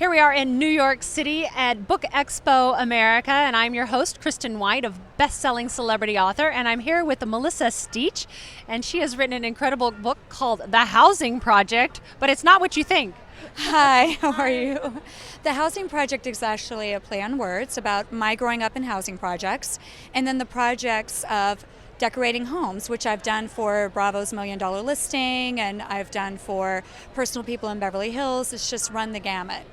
Here we are in New York City at Book Expo America, and I'm your host, Kristen White of Bestselling Celebrity Author, and I'm here with Melissa Steach, and she has written an incredible book called The Housing Project, but it's not what you think. Hi, how are you? The Housing Project is actually a play on words about my growing up in housing projects, and then the projects of decorating homes, which I've done for Bravo's $1 Million Listing, and I've done for personal people in Beverly Hills. It's just run the gamut.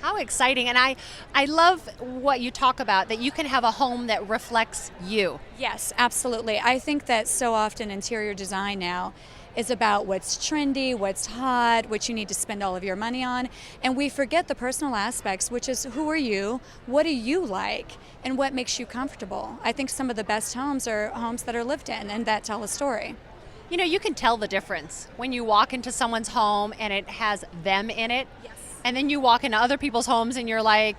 How exciting, and I love what you talk about, that you can have a home that reflects you. Yes, absolutely. I think that so often interior design now is about what's trendy, what's hot, what you need to spend all of your money on, and we forget the personal aspects, which is who are you, what do you like, and what makes you comfortable. I think some of the best homes are homes that are lived in and that tell a story. You know, you can tell the difference when you walk into someone's home and it has them in it. Yes. And then you walk into other people's homes and you're like,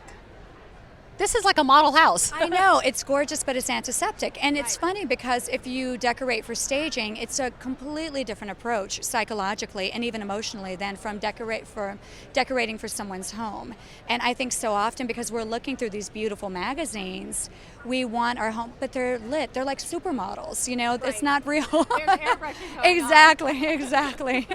this is like a model house. I know, it's gorgeous, but it's antiseptic. And it's funny because if you decorate for staging, it's a completely different approach psychologically and even emotionally than from decorating for someone's home. And I think so often, because we're looking through these beautiful magazines, we want our home, but they're lit. They're like supermodels, you know, It's not real. There's airbrushing going on. Exactly.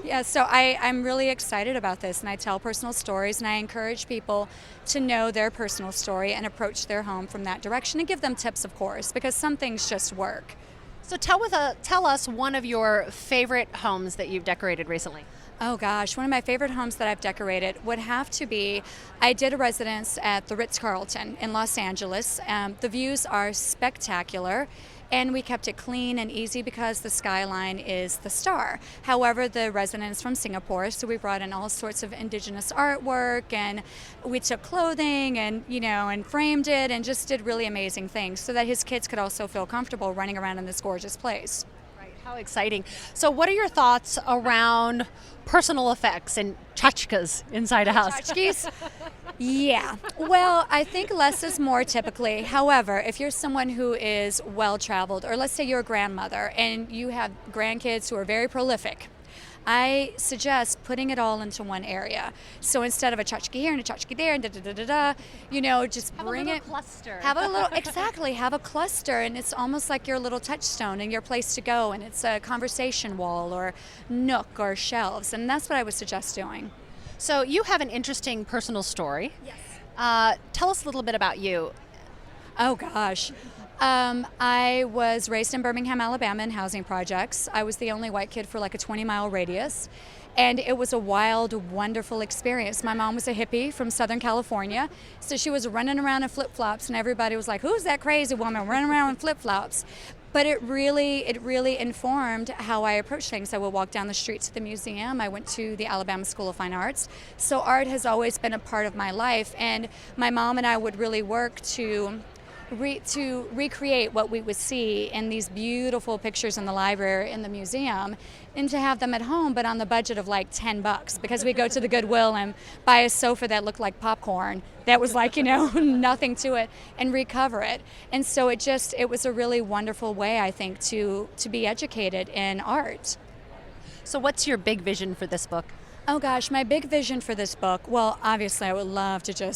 Yeah, so I'm really excited about this, and I tell personal stories, and I encourage people to know their personal story and approach their home from that direction, and give them tips, of course, because some things just work. So tell us one of your favorite homes that you've decorated recently. Oh gosh, one of my favorite homes that I've decorated would have to be, I did a residence at the Ritz-Carlton in Los Angeles. The views are spectacular, and we kept it clean and easy because the skyline is the star. However, the residence is from Singapore, so we brought in all sorts of indigenous artwork, and we took clothing and framed it and just did really amazing things so that his kids could also feel comfortable running around in this gorgeous place. How exciting. So what are your thoughts around personal effects and tchotchkes inside a house? Tchotchkes? Yeah. Well, I think less is more typically. However, if you're someone who is well-traveled, or let's say you're a grandmother and you have grandkids who are very prolific, I suggest putting it all into one area. So instead of a tchotchke here and a tchotchke there and just bring it. Cluster. Have a cluster, and it's almost like your little touchstone and your place to go, and it's a conversation wall or nook or shelves, and that's what I would suggest doing. So you have an interesting personal story. Yes. Tell us a little bit about you. Oh gosh. I was raised in Birmingham, Alabama in housing projects. I was the only white kid for like a 20-mile radius, and it was a wild, wonderful experience. My mom was a hippie from Southern California, so she was running around in flip-flops, and everybody was like, who's that crazy woman running around in flip-flops? But it really informed how I approach things. I would walk down the street to the museum. I went to the Alabama School of Fine Arts. So art has always been a part of my life, and my mom and I would really work to recreate what we would see in these beautiful pictures in the library, in the museum, and to have them at home, but on the budget of like $10, because we go to the Goodwill and buy a sofa that looked like popcorn, that was like, nothing to it, and recover it. And so it was a really wonderful way, I think, to be educated in art. So what's your big vision for this book? Oh gosh, my big vision for this book, well, obviously I would love to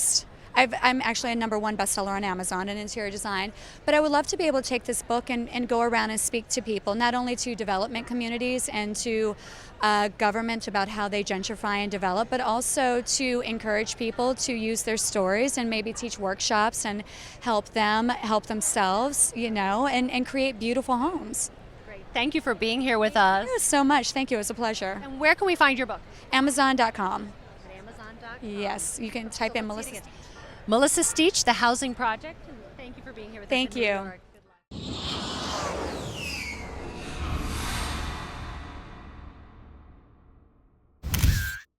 I'm actually a #1 bestseller on Amazon in interior design, but I would love to be able to take this book and go around and speak to people, not only to development communities and to government about how they gentrify and develop, but also to encourage people to use their stories and maybe teach workshops and help themselves, and create beautiful homes. Great. Thank you for being here with us. Thank you so much. Thank you. It was a pleasure. And where can we find your book? Amazon.com. Amazon.com. Yes, you can type in Melissa. Melissa Steach, The Housing Project. Thank you for being here with us. Thank in New you. York.